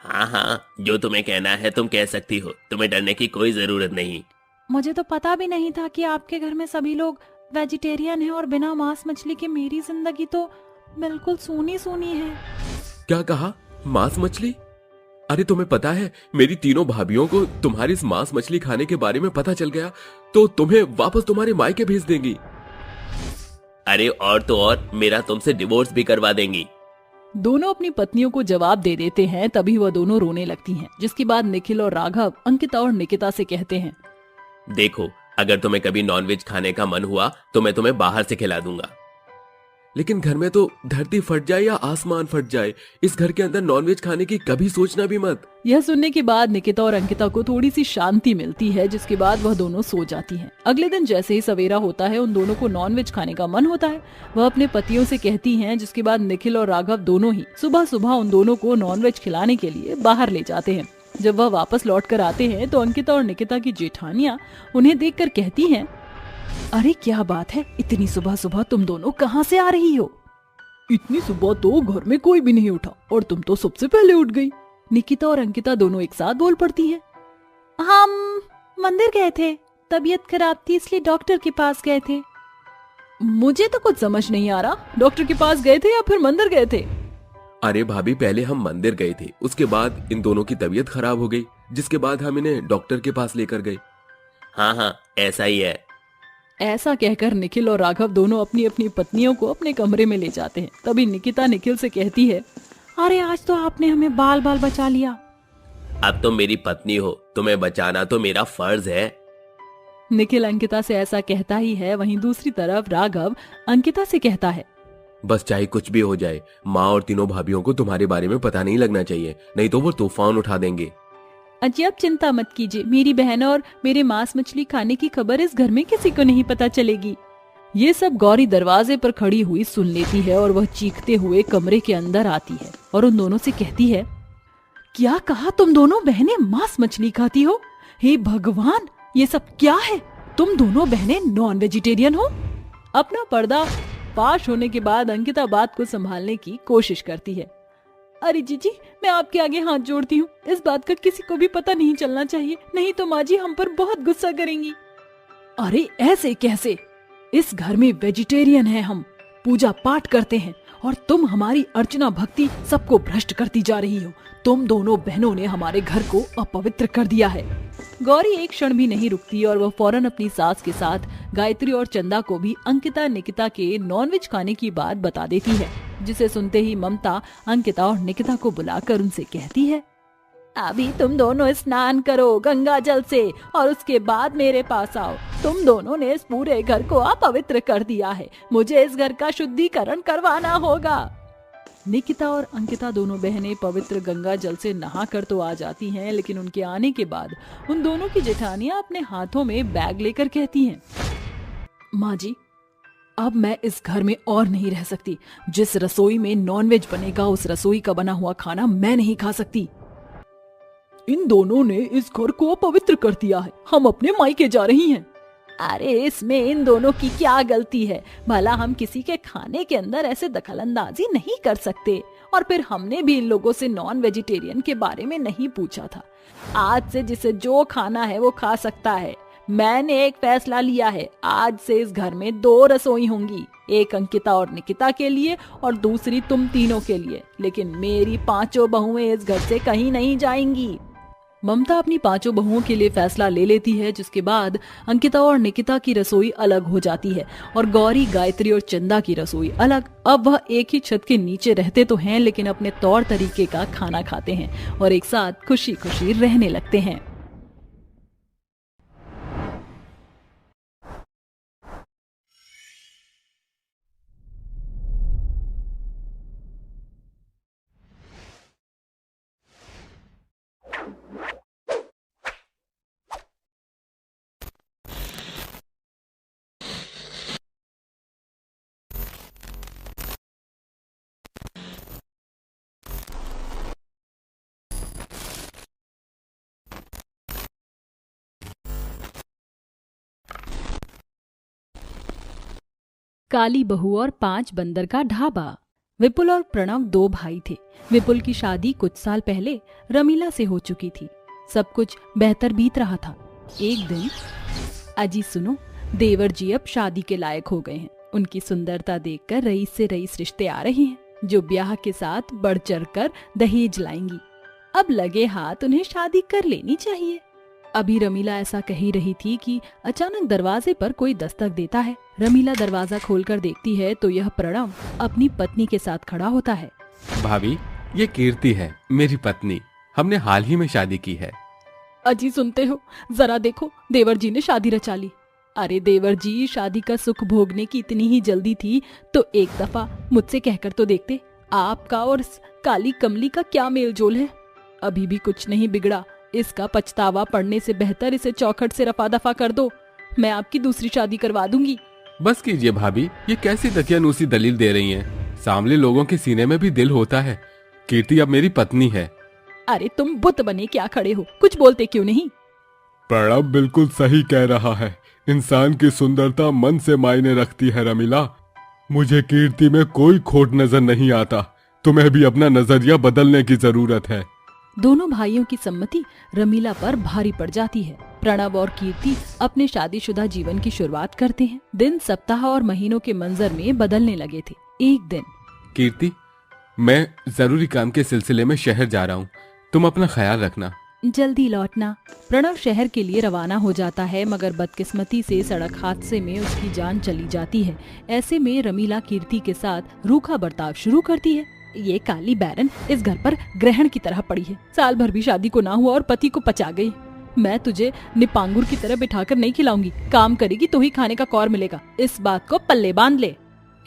S5: हाँ हाँ, जो तुम्हें कहना है तुम कह सकती हो, तुम्हें डरने की कोई जरूरत नहीं।
S2: मुझे तो पता भी नहीं था कि आपके घर में सभी लोग वेजिटेरियन है और बिना मांस मछली के मेरी जिंदगी तो बिल्कुल सूनी सूनी है।
S1: क्या कहा? मांस मछली? अरे तुम्हें पता है मेरी तीनों भाभियों को तुम्हारी इस मांस मछली खाने के बारे में पता चल गया तो तुम्हें वापस तुम्हारे मायके भेज देंगी।
S5: अरे और तो और मेरा तुमसे डिवोर्स भी करवा देंगी।
S2: दोनों अपनी पत्नियों को जवाब दे देते हैं। तभी वह दोनों रोने लगती हैं, जिसके बाद निखिल और राघव अंकिता और निकिता से कहते हैं,
S5: देखो अगर तुम्हें कभी नॉनवेज खाने का मन हुआ तो मैं तुम्हें बाहर से खिला दूंगा।
S1: लेकिन घर में तो धरती फट जाए या आसमान फट जाए, इस घर के अंदर नॉनवेज खाने की कभी सोचना भी मत।
S2: यह सुनने के बाद निकिता और अंकिता को थोड़ी सी शांति मिलती है, जिसके बाद वह दोनों सो जाती हैं। अगले दिन जैसे ही सवेरा होता है उन दोनों को नॉनवेज खाने का मन होता है। वह अपने पतियों से कहती हैं, जिसके बाद निखिल और राघव दोनों ही सुबह सुबह उन दोनों को नॉनवेज खिलाने के लिए बाहर ले जाते हैं। जब वह वापस लौट कर आते हैं तो अंकिता और निकिता की जेठानियां उन्हें देखकर कहती हैं, अरे क्या बात है, इतनी सुबह सुबह तुम दोनों कहाँ से आ रही हो? इतनी सुबह तो घर में कोई भी नहीं उठा और तुम तो सबसे पहले उठ गई। निकिता और अंकिता दोनों एक साथ बोल पड़ती हैं। हम मंदिर गए थे, तबीयत खराब थी इसलिए डॉक्टर के पास गए थे। मुझे तो कुछ समझ नहीं आ रहा, डॉक्टर के पास गए थे या फिर मंदिर गए थे?
S1: अरे भाभी पहले हम मंदिर गए थे, उसके बाद इन दोनों की तबीयत खराब हो गई, जिसके बाद हम इन्हें डॉक्टर के पास लेकर गए।
S5: हाँ ऐसा ही है।
S2: ऐसा कहकर निखिल और राघव दोनों अपनी अपनी पत्नियों को अपने कमरे में ले जाते हैं। तभी निकिता निखिल से कहती है, अरे आज तो आपने हमें बाल बाल बचा लिया।
S5: अब तुम मेरी पत्नी हो, तुम्हें बचाना तो मेरा फर्ज है।
S2: निखिल अंकिता से ऐसा कहता ही है। वहीं दूसरी तरफ राघव अंकिता से कहता है,
S1: बस चाहे कुछ भी हो जाए, माँ और तीनों भाभियों को तुम्हारे बारे में पता नहीं लगना चाहिए, नहीं तो वो तूफान उठा देंगे।
S2: अजी आप चिंता मत कीजिए, मेरी बहन और मेरे मांस मछली खाने की खबर इस घर में किसी को नहीं पता चलेगी। ये सब गौरी दरवाजे पर खड़ी हुई सुन लेती है और वह चीखते हुए कमरे के अंदर आती है और उन दोनों से कहती है, क्या कहा तुम दोनों बहनें मांस मछली खाती हो? हे भगवान, ये सब क्या है? तुम दोनों बहनें नॉन वेजिटेरियन हो? अपना पर्दा फाश होने के बाद अंकिता बात को संभालने की कोशिश करती है। अरे जीजी, मैं आपके आगे हाथ जोड़ती हूँ, इस बात का किसी को भी पता नहीं चलना चाहिए, नहीं तो माँ जी हम पर बहुत गुस्सा करेंगी। अरे ऐसे कैसे? इस घर में वेजिटेरियन है, हम पूजा पाठ करते हैं और तुम हमारी अर्चना भक्ति सबको भ्रष्ट करती जा रही हो। तुम दोनों बहनों ने हमारे घर को अपवित्र कर दिया है। गौरी एक क्षण भी नहीं रुकती और वह फौरन अपनी सास के साथ गायत्री और चंदा को भी अंकिता निकिता के नॉनवेज खाने की बात बता देती है, जिसे सुनते ही ममता अंकिता और निकिता को बुलाकर उनसे कहती है, अभी तुम दोनों स्नान करो गंगा जल से और उसके बाद मेरे पास आओ। तुम दोनों ने इस पूरे घर को अपवित्र कर दिया है, मुझे इस घर का शुद्धिकरण करवाना होगा। निकिता और अंकिता दोनों बहनें पवित्र गंगा जल से नहाकर तो आ जाती हैं, लेकिन उनके आने के बाद उन दोनों की जेठानियां अपने हाथों में बैग लेकर कहती हैं, माँ जी अब मैं इस घर में और नहीं रह सकती। जिस रसोई में नॉनवेज बनेगा उस रसोई का बना हुआ खाना मैं नहीं खा सकती। इन दोनों ने इस घर को अपवित्र कर दिया है, हम अपने मायके जा रही हैं। अरे इसमें इन दोनों की क्या गलती है? भला हम किसी के खाने के अंदर ऐसे दखलंदाजी नहीं कर सकते। और फिर हमने भी इन लोगों से नॉन वेजिटेरियन के बारे में नहीं पूछा था। आज से जिसे जो खाना है वो खा सकता है। मैंने एक फैसला लिया है, आज से इस घर में 2 रसोई होंगी, एक अंकिता और निकिता के लिए और दूसरी तुम तीनों के लिए, लेकिन मेरी 5 बहुएं इस घर से कहीं नहीं जाएंगी। ममता अपनी 5 बहुओं के लिए फैसला ले लेती है, जिसके बाद अंकिता और निकिता की रसोई अलग हो जाती है और गौरी, गायत्री और चंदा की रसोई अलग। अब वह एक ही छत के नीचे रहते तो हैं, लेकिन अपने तौर तरीके का खाना खाते हैं और एक साथ खुशी खुशी रहने लगते हैं। काली बहू और 5 बंदर का ढाबा। विपुल और प्रणव 2 भाई थे। विपुल की शादी कुछ साल पहले रमीला से हो चुकी थी। सब कुछ बेहतर बीत रहा था। एक दिन, अजी सुनो, देवर जी अब शादी के लायक हो गए हैं। उनकी सुंदरता देखकर रईस से रईस रिश्ते आ रहे हैं, जो ब्याह के साथ बढ़ चढ़ कर दहेज लाएंगी। अब लगे हाथ उन्हें शादी कर लेनी चाहिए। अभी रमीला ऐसा कह ही रही थी कि अचानक दरवाजे पर कोई दस्तक देता है। रमीला दरवाजा खोलकर देखती है तो यह प्रणव अपनी पत्नी के साथ खड़ा होता है।
S1: भाभी, ये कीर्ति है, मेरी पत्नी। हमने हाल ही में शादी की है।
S2: अजी सुनते हो, जरा देखो, देवर जी ने शादी रचा ली। अरे देवर जी, शादी का सुख भोगने की इतनी ही जल्दी थी तो एक दफा मुझसे कहकर तो देखते, आपका और इस काली कमली का क्या मेलजोल है। अभी भी कुछ नहीं बिगड़ा, इसका पछतावा पड़ने से बेहतर इसे चौखट से रफा दफा कर दो। मैं आपकी दूसरी शादी करवा दूंगी।
S1: बस कीजिए भाभी, ये कैसी दकियानूसी दलील दे रही हैं? सामने लोगों के सीने में भी दिल होता है। कीर्ति अब मेरी पत्नी है।
S2: अरे तुम बुत बने क्या खड़े हो, कुछ बोलते क्यों नहीं?
S3: प्रणव बिल्कुल सही कह रहा है। इंसान की सुंदरता मन से मायने रखती है रमीला। मुझे कीर्ति में कोई खोट नजर नहीं आता। तुम्हें भी अपना नजरिया बदलने की जरूरत है।
S2: दोनों भाइयों की सम्मति रमीला पर भारी पड़ जाती है। प्रणव और कीर्ति अपने शादीशुदा जीवन की शुरुआत करते हैं। दिन, सप्ताह और महीनों के मंजर में बदलने लगे थे। एक दिन,
S1: कीर्ति, मैं जरूरी काम के सिलसिले में शहर जा रहा हूँ, तुम अपना ख्याल रखना।
S2: जल्दी लौटना। प्रणव शहर के लिए रवाना हो जाता है, मगर बदकिस्मती से सड़क हादसे में उसकी जान चली जाती है। ऐसे में रमीला कीर्ति के साथ रूखा बर्ताव शुरू करती है। ये काली बैरन इस घर पर ग्रहण की तरह पड़ी है। साल भर भी शादी को ना हुआ और पति को पचा गई। मैं तुझे निपांगुर की तरह बिठाकर नहीं खिलाऊंगी। काम करेगी तो ही खाने का कौर मिलेगा, इस बात को पल्ले बांध ले।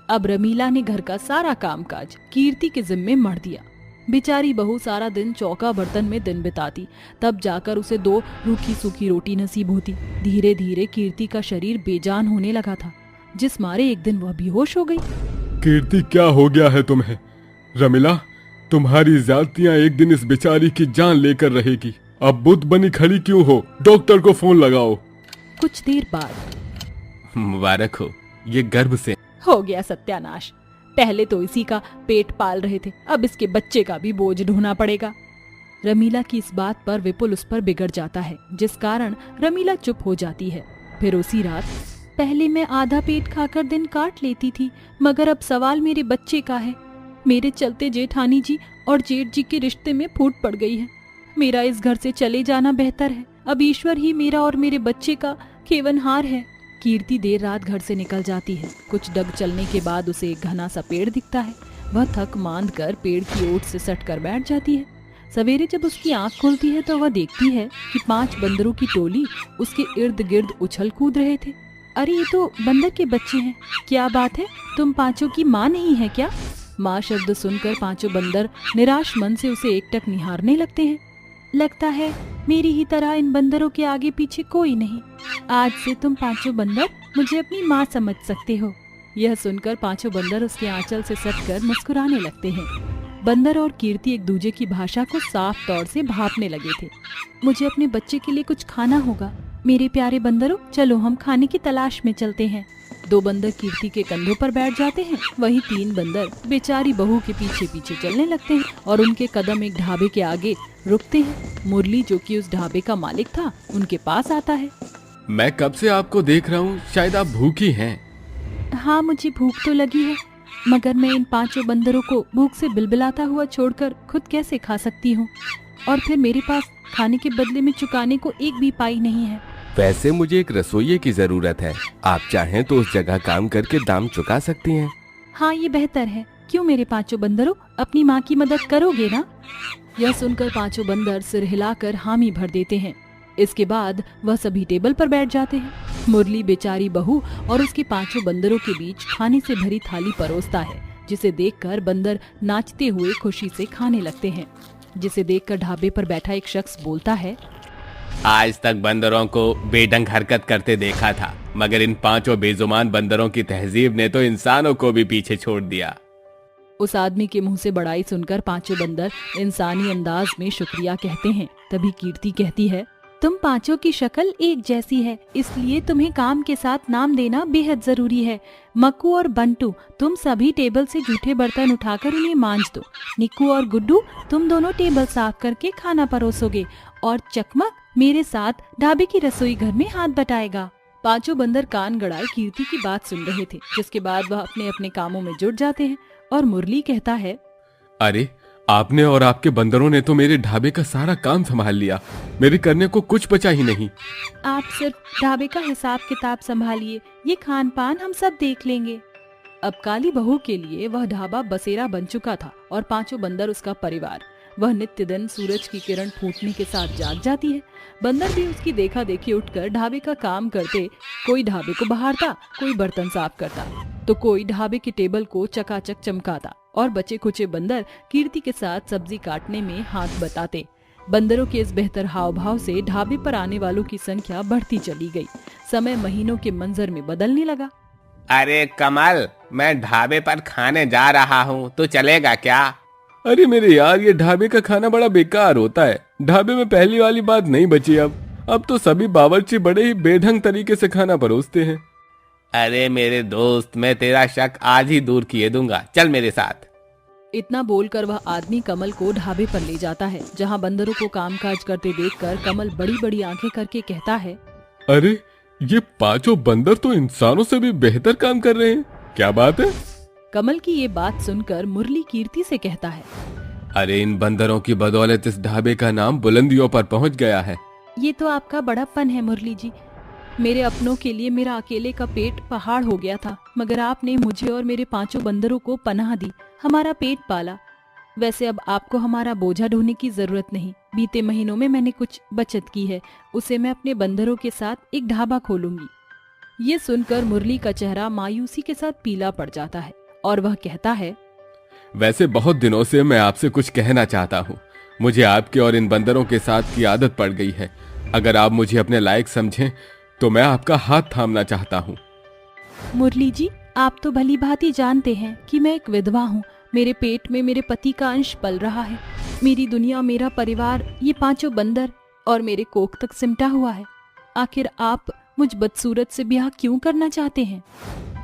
S2: अब रमीला ने घर का सारा कामकाज कीर्ति के जिम्मे मढ़ दिया। बेचारी बहू सारा दिन चौका बर्तन में दिन बिताती, तब जाकर उसे 2 रूखी सूखी रोटी नसीब होती। धीरे धीरे कीर्ति का शरीर बेजान होने लगा था, जिस मारे एक दिन वह बेहोश हो गई।
S3: कीर्ति, क्या हो गया है तुम्हें? रमीला, तुम्हारी ज्यादतियां एक दिन इस बेचारी की जान लेकर रहेगी। अब बुत बनी खड़ी क्यों हो? डॉक्टर को फोन लगाओ।
S2: कुछ देर बाद,
S1: मुबारक हो, ये गर्भ से
S2: हो गया सत्यानाश। पहले तो इसी का पेट पाल रहे थे, अब इसके बच्चे का भी बोझ ढोना पड़ेगा। रमीला की इस बात पर विपुल उस पर बिगड़ जाता है, जिस कारण रमीला चुप हो जाती है। फिर उसी रात, पहले मैं आधा पेट खाकर दिन काट लेती थी, मगर अब सवाल मेरे बच्चे का है। मेरे चलते जेठानी जी और जेठ जी के रिश्ते में फूट पड़ गई है। मेरा इस घर से चले जाना बेहतर है। अब ईश्वर ही मेरा और मेरे बच्चे का केवनहार है। कीर्ति देर रात घर से निकल जाती है। कुछ डग चलने के बाद उसे एक घना सा पेड़ दिखता है। वह थक मांद कर पेड़ की ओट से सट कर बैठ जाती है। सवेरे जब उसकी आंख खुलती है तो वह देखती है कि 5 बंदरों की टोली उसके इर्द गिर्द उछल कूद रहे थे। अरे ये तो बंदर के बच्चे हैं। क्या बात है, तुम पांचों की माँ नहीं है क्या? माँ शब्द सुनकर 5 बंदर निराश मन से उसे एकटक निहारने लगते हैं। लगता है मेरी ही तरह इन बंदरों के आगे पीछे कोई नहीं। आज से तुम 5 बंदर मुझे अपनी माँ समझ सकते हो। यह सुनकर 5 बंदर उसके आंचल से सटकर मुस्कुराने लगते हैं। बंदर और कीर्ति एक दूजे की भाषा को साफ तौर से भांपने लगे थे। मुझे अपने बच्चे के लिए कुछ खाना होगा। मेरे प्यारे बंदरों, चलो हम खाने की तलाश में चलते हैं। 2 बंदर कीर्ति के कंधों पर बैठ जाते हैं। वही 3 बंदर बेचारी बहू के पीछे पीछे चलने लगते हैं और उनके कदम एक ढाबे के आगे रुकते हैं। मुरली, जो कि उस ढाबे का मालिक था, उनके पास आता है।
S1: मैं कब से आपको देख रहा हूँ, शायद आप भूखी हैं।
S2: हाँ, मुझे भूख तो लगी है, मगर मैं इन 5 बंदरों को भूख से बिलबिलाता हुआ छोड़कर खुद कैसे खा सकती हूँ? और फिर मेरे पास खाने के बदले में चुकाने को एक भी पाई नहीं है।
S1: वैसे मुझे एक रसोइये की जरूरत है, आप चाहें तो उस जगह काम करके दाम चुका सकती हैं।
S2: हाँ, ये बेहतर है। क्यों मेरे 5 बंदरों, अपनी माँ की मदद करोगे ना? यह सुनकर 5 बंदर सिर हिलाकर हामी भर देते हैं। इसके बाद वह सभी टेबल पर बैठ जाते हैं। मुरली बेचारी बहू और उसके 5 बंदरों के बीच खाने से भरी थाली परोसता है, जिसे देखकर बंदर नाचते हुए खुशी से खाने लगते हैं। जिसे देखकर ढाबे पर बैठा एक शख्स बोलता है,
S5: आज तक बंदरों को बेढंग हरकत करते देखा था, मगर इन 5 बेजुबान बंदरों की तहजीब ने तो इंसानों को भी पीछे छोड़ दिया।
S2: उस आदमी के मुंह से बड़ाई सुनकर 5 बंदर इंसानी अंदाज में शुक्रिया कहते हैं। तभी कीर्ति कहती है, तुम 5 की शक्ल एक जैसी है, इसलिए तुम्हें काम के साथ नाम देना बेहद जरूरी है। मक्कू और बंटू, तुम सभी टेबल से जूठे बर्तन उठाकर उन्हें मांज दो। निक्कू और गुड्डू, तुम दोनों टेबल साफ करके खाना परोसोगे। और चकमक मेरे साथ ढाबे की रसोई घर में हाथ बटाएगा। पांचों बंदर कान गड़ाए कीर्ति की बात सुन रहे थे, जिसके बाद वह अपने अपने कामों में जुट जाते हैं और मुरली कहता है,
S5: अरे आपने और आपके बंदरों ने तो मेरे ढाबे का सारा काम संभाल लिया, मेरे करने को कुछ बचा ही नहीं।
S2: आप सिर्फ ढाबे का हिसाब किताब संभालिए, ये खान पान हम सब देख लेंगे। अब काली बहू के लिए वह ढाबा बसेरा बन चुका था और पांचों बंदर उसका परिवार। वह नित्य दिन सूरज की किरण फूटने के साथ जाग जाती है। बंदर भी उसकी देखा देखी उठकर ढाबे का काम करते, कोई ढाबे को बहारता, कोई बर्तन साफ करता, तो कोई ढाबे की टेबल को चकाचक चमकाता और बचे खुचे बंदर कीर्ति के साथ सब्जी काटने में हाथ बटाते। बंदरों के इस बेहतर हाव भाव से ढाबे पर आने वालों की संख्या बढ़ती चली गई। समय महीनों के मंजर में बदलने लगा।
S5: अरे कमल, मैं ढाबे पर खाने जा रहा हूँ, तो चलेगा क्या?
S1: अरे मेरे यार, ये ढाबे का खाना बड़ा बेकार होता है। ढाबे में पहली वाली बात नहीं बची। अब तो सभी बावर्ची बड़े ही बेढंग तरीके से खाना परोसते हैं।
S5: अरे मेरे दोस्त, मैं तेरा शक आज ही दूर किए दूंगा, चल मेरे साथ।
S2: इतना बोलकर वह आदमी कमल को ढाबे पर ले जाता है, जहाँ बंदरों को कामकाज करते देखकर कमल बड़ी बड़ी आंखें करके कहता है,
S1: अरे ये पांचों बंदर तो इंसानों से भी बेहतर काम कर रहे हैं, क्या बात है?
S2: कमल की ये बात सुनकर मुरली कीर्ति से कहता है,
S5: अरे इन बंदरों की बदौलत इस ढाबे का नाम बुलंदियों पर पहुंच गया है।
S2: ये तो आपका बड़प्पन है मुरली जी। मेरे अपनों के लिए मेरा अकेले का पेट पहाड़ हो गया था, मगर आपने मुझे और मेरे पांचों बंदरों को पनाह दी, हमारा पेट पाला। वैसे अब आपको हमारा बोझा ढोने की जरूरत नहीं। बीते महीनों में मैंने कुछ बचत की है, उसे मैं अपने बंदरों के साथ एक ढाबा खोलूंगी। ये सुनकर मुरली का चेहरा मायूसी के साथ पीला पड़ जाता है और वह कहता है,
S5: वैसे बहुत दिनों से मैं आपसे कुछ कहना चाहता हूँ। मुझे आपके और इन बंदरों के साथ की आदत पड़ गई है। अगर आप मुझे अपने लायक समझें तो मैं आपका हाथ थामना चाहता हूँ।
S2: मुरली जी, आप तो भली भांति जानते हैं कि मैं एक विधवा हूँ। मेरे पेट में मेरे पति का अंश पल रहा है। मेरी दुनिया, मेरा परिवार, ये पांचों बंदर और मेरे कोख तक सिमटा हुआ है। आखिर आप मुझ बदसूरत से ब्याह क्यों करना चाहते हैं?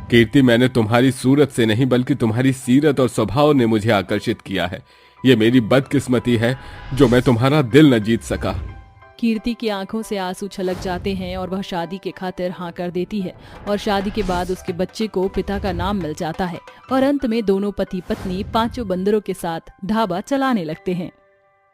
S5: कीर्ति, मैंने तुम्हारी सूरत से नहीं बल्कि तुम्हारी सीरत और स्वभाव ने मुझे आकर्षित किया है। ये मेरी बदकिस्मती है जो मैं तुम्हारा दिल न जीत सका।
S2: कीर्ति की आंखों से आंसू छलक जाते हैं और वह शादी के खातिर हाँ कर देती है और शादी के बाद उसके बच्चे को पिता का नाम मिल जाता है और अंत में दोनों पति पत्नी पांचों बंदरों के साथ ढाबा चलाने लगते हैं।